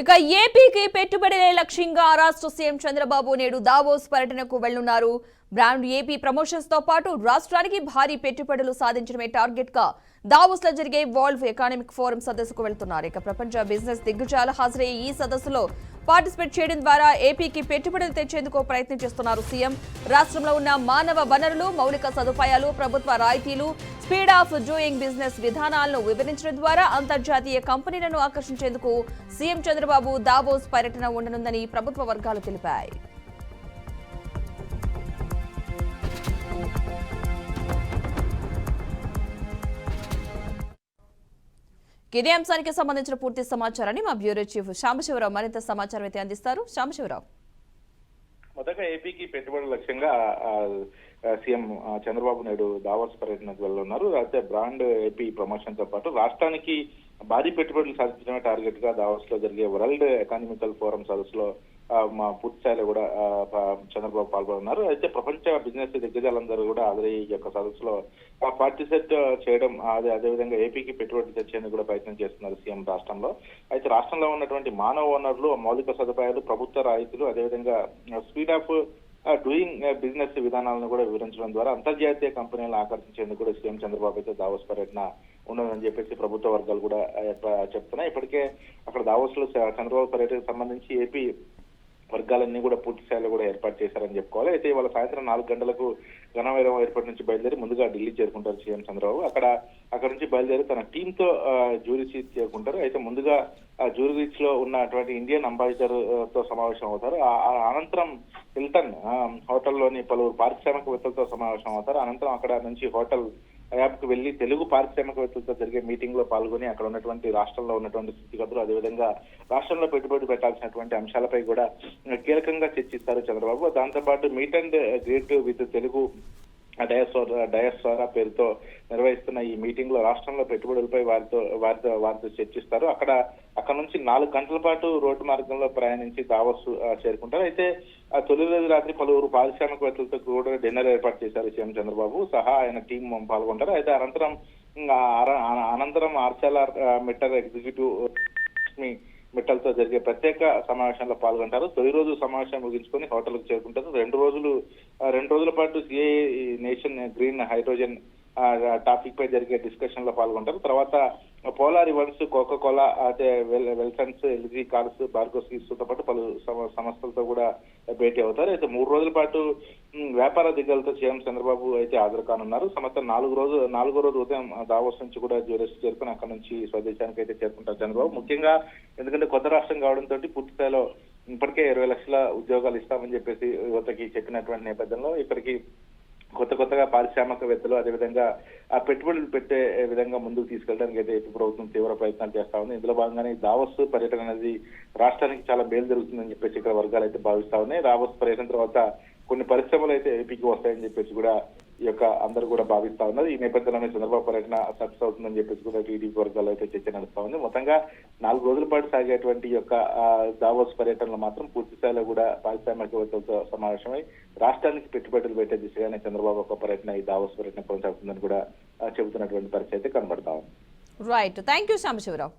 ఇక ఏపీకి పెట్టుబడులే లక్ష్యంగా రాష్ట్ర సీఎం చంద్రబాబు నేడు దావోస్ పర్యటనకు వెళ్లున్నారు. బ్రాండ్ ఏపీ ప్రమోషన్స్ తో పాటు రాష్ట్రానికి భారీ పెట్టుబడులు సాధించడమే టార్గెట్ గా దావోస్ లో జరిగే వరల్డ్ ఎకనామిక్ ఫోరం సదస్సుకు వెళ్తున్నారు. ఇక ప్రపంచ బిజినెస్ దిగ్గజాలు హాజరయ్యే ఈ సదస్సులో పార్టిసిపేట్ చేయడం ద్వారా ఏపీకి పెట్టుబడులు తెచ్చేందుకు ప్రయత్నం చేస్తున్నారు సీఎం. రాష్ట్రంలో ఉన్న మానవ వనరులు, మౌలిక సదుపాయాలు, ప్రభుత్వ రాయితీలు, స్పీడ్ ఆఫ్ డూయింగ్ బిజినెస్ విధానాలను వివరించడం ద్వారా అంతర్జాతీయ కంపెనీలను ఆకర్షించేందుకు సీఎం చంద్రబాబు దావోస్ పర్యటన ఉండనుందని ప్రభుత్వ వర్గాలు తెలిపాయి. ఇదే అంశానికి సంబంధించిన పూర్తి సమాచారాన్ని మా బ్యూరో చీఫ్ సాంబశివరావు మరింత సమాచారం అయితే అందిస్తారు. సాంబశివరావు, మొదట ఏపీకి పెట్టుబడుల లక్ష్యంగా సీఎం చంద్రబాబు నాయుడు దావోస్ పర్యటనకు వెళ్తున్నారు. అయితే బ్రాండ్ ఏపీ ప్రమోషన్ తో పాటు రాష్ట్రానికి భారీ పెట్టుబడులు సాధించడమే టార్గెట్ గా దావోస్ లో జరిగే వరల్డ్ ఎకనామికల్ ఫోరం సదస్సులో మా పూర్తి స్థాయిలో కూడా చంద్రబాబు పాల్గొన్నారు. అయితే ప్రపంచ బిజినెస్ దిగ్గజాలందరూ కూడా హాజరయ్యే ఈ యొక్క సదస్సులో పార్టిసిపేట్ చేయడం, అదేవిధంగా ఏపీకి పెట్టుబడులు తెచ్చేందుకు కూడా ప్రయత్నం చేస్తున్నారు సీఎం రాష్ట్రంలో. అయితే రాష్ట్రంలో ఉన్నటువంటి మానవ వనరులు, మౌలిక సదుపాయాలు, ప్రభుత్వ రాయితీలు, అదేవిధంగా స్పీడ్ ఆఫ్ డూయింగ్ బిజినెస్ విధానాలను కూడా వివరించడం ద్వారా అంతర్జాతీయ కంపెనీలను ఆకర్షించేందుకు కూడా సీఎం చంద్రబాబు అయితే దావోస్ పర్యటన ఉండదని చెప్పేసి ప్రభుత్వ వర్గాలు కూడా చెప్తున్నాయి. ఇప్పటికే అక్కడ దావోస్ లో చంద్రబాబు పర్యటనకు సంబంధించి ఏపీ వర్గాలన్నీ కూడా పూర్తి స్థాయిలో కూడా ఏర్పాటు చేశారని చెప్పుకోవాలి. అయితే ఇవాళ సాయంత్రం 4 గంటలకు ఘనవైరం ఎయిర్పోర్ట్ నుంచి బయలుదేరి ముందుగా ఢిల్లీ చేరుకుంటారు సీఎం చంద్రబాబు. అక్కడ నుంచి బయలుదేరి తన టీమ్ తో జ్యూరిచ్ చేరుకుంటారు. అయితే ముందుగా జ్యూరిచ్ లో ఉన్నటువంటి ఇండియన్ అంబాసిడర్ తో సమావేశం అవుతారు. అనంతరం హిల్టన్ హోటల్లోని పలువురు పారిశ్రామికవేత్తలతో సమావేశం అవుతారు. అనంతరం అక్కడ నుంచి హోటల్ యాప్ కు వెళ్లి తెలుగు పారిశ్రామికవేత్తలతో జరిగే మీటింగ్ లో పాల్గొని అక్కడ ఉన్నటువంటి రాష్ట్రంలో ఉన్నటువంటి స్థితిగతులు, అదేవిధంగా రాష్ట్రంలో పెట్టుబడి పెట్టాల్సినటువంటి అంశాలపై కూడా కీలకంగా చర్చిస్తారు చంద్రబాబు. దాంతోపాటు meet and greet with Telugu diaspora పేరుతో నిర్వహిస్తున్న ఈ మీటింగ్ లో రాష్ట్రంలో పెట్టుబడులపై వారితో చర్చిస్తారు. అక్కడ నుంచి 4 గంటల పాటు రోడ్డు మార్గంలో ప్రయాణించి దావోస్ చేరుకుంటారు. అయితే తొలి రోజు రాత్రి పలువురు పారిశ్రామికవేత్తలతో కూడా డిన్నర్ ఏర్పాటు చేశారు సీఎం చంద్రబాబు సహా ఆయన టీం పాల్గొంటారు. అయితే అనంతరం ఆర్సెలర్ మిట్టల్ ఎగ్జిక్యూటివ్ మిట్టల్తో జరిగే ప్రత్యేక సమావేశంలో పాల్గొంటారు. తొలి రోజు సమావేశం ముగించుకొని హోటల్కు చేరుకుంటారు. 2 రోజుల పాటు సిఐ నేషన్ గ్రీన్ హైడ్రోజన్ టాపిక్ పై జరిగే డిస్కషన్ లో పాల్గొంటారు. తర్వాత పోలార్ ఈవెంట్స్, కోకా కోలా, అదే వెల్సన్స్, ఎల్జీ కార్స్, బార్గోస్కిస్ తో పాటు పలు సంస్థలతో కూడా భేటీ అవుతారు. అయితే 3 రోజుల పాటు వ్యాపార దిగ్గలతో సీఎం చంద్రబాబు అయితే హాజరు కానున్నారు. సంవత్సరం 4వ రోజు ఉదయం దావోస్ నుంచి కూడా జ్యూరెస్ చేరుకుని అక్కడ నుంచి స్వదేశానికి అయితే చేరుకుంటారు చంద్రబాబు. ముఖ్యంగా ఎందుకంటే కొత్త రాష్ట్రం కావడంతో పూర్తి స్థాయిలో ఇప్పటికే 20 లక్షల ఉద్యోగాలు ఇస్తామని చెప్పేసి యువతకి చెప్పినటువంటి నేపథ్యంలో ఇప్పటికీ కొత్తగా పారిశ్రామికవేత్తలు, అదేవిధంగా ఆ పెట్టుబడులు పెట్టే విధంగా ముందుకు తీసుకెళ్ళడానికి అయితే ఏపీ ప్రభుత్వం తీవ్ర ప్రయత్నాలు చేస్తా ఉంది. ఇందులో భాగంగానే దావోస్ పర్యటన అనేది రాష్ట్రానికి చాలా మేలు జరుగుతుందని చెప్పేసి ఇక్కడ వర్గాలు అయితే భావిస్తా ఉన్నాయి. దావోస్ పర్యటన తర్వాత కొన్ని పరిశ్రమలు అయితే ఏపీకి వస్తాయని చెప్పేసి కూడా ఈ యొక్క అందరూ కూడా భావిస్తా ఉన్నారు. ఈ నేపథ్యంలోనే చంద్రబాబు పర్యటన సక్సెస్ అవుతుందని చెప్పేసి కూడా టీడీపీ వర్గాలు అయితే చర్చ నడుస్తా ఉంది. మొత్తంగా 4 రోజుల పాటు సాగేటువంటి యొక్క దావోస్ పర్యటనలో మాత్రం పూర్తి స్థాయిలో కూడా పారిశ్రామికవేత్తలతో సమావేశమై రాష్ట్రానికి పెట్టుబడులు పెట్టే దిశగానే చంద్రబాబు ఒక పర్యటన, ఈ దావోస్ పర్యటన కొనసాగుతుందని కూడా చెబుతున్నటువంటి పరిస్థితి అయితే కనబడతా ఉంది. Right, thank you Sambasivarao.